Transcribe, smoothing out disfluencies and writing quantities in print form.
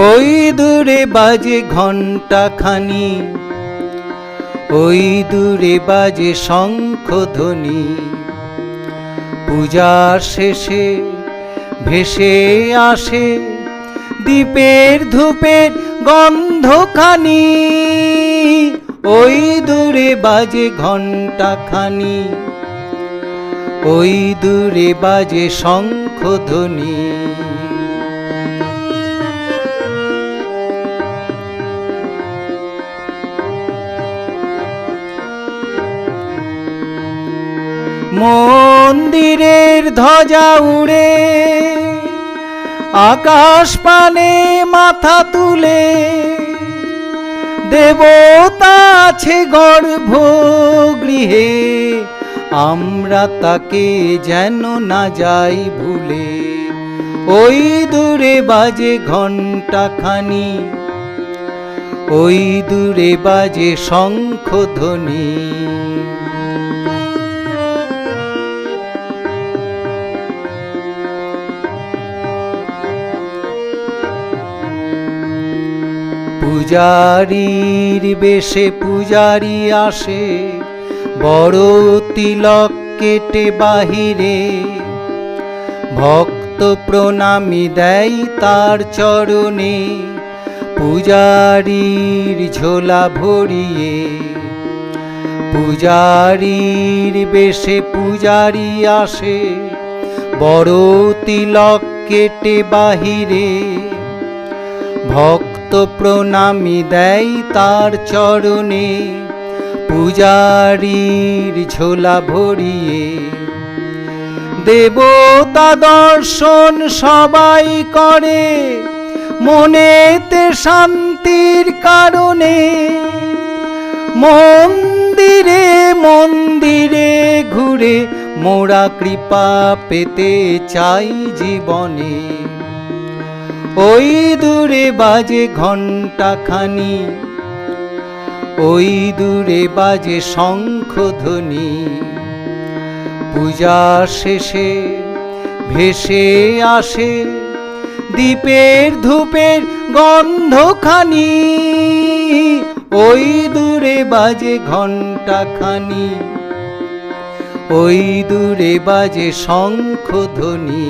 ওই দূরে বাজে ঘণ্টা খানি, ওই দূরে বাজে শঙ্খধ্বনি। পূজার শেষে ভেসে আসে দীপের ধূপের গন্ধখানি। ওই দূরে বাজে ঘণ্টা খানি, ওই দূরে বাজে শঙ্খধ্বনি। মন্দিরের ধ্বজা উড়ে আকাশ পানে মাথা তুলে, দেবতা আছে গর্ভগৃহে, আমরা তাকে যেন না যাই ভুলে। ওই দূরে বাজে ঘণ্টা খানি, ওই দূরে বাজে শঙ্খধ্বনি। পূজারীর বেশে পূজারি আসে, বড় তিলক কেটে বাহিরে, ভক্ত প্রণামী দেয় তার চরণে, পূজারীর ঝোলা ভরিয়ে। পূজারীর বেশে পূজারি আসে, বড় তিলক কেটে বাহিরে, ভক্ত প্রণামী দেয় তার চরণে, পূজারীর ঝোলা ভরিয়ে। দেবতা দর্শন সবাই করে, মনেতে শান্তির কারণে। মন্দিরে মন্দিরে ঘুরে মোরা কৃপা পেতে চাই জীবনে। ওই দূরে বাজে ঘণ্টা খানি, ওই দূরে বাজে শঙ্খধ্বনি। পূজা শেষে ভেসে আসে দীপের ধূপের গন্ধখানি। ওই দূরে বাজে ঘণ্টা খানি, ওই দূরে বাজে শঙ্খধ্বনি।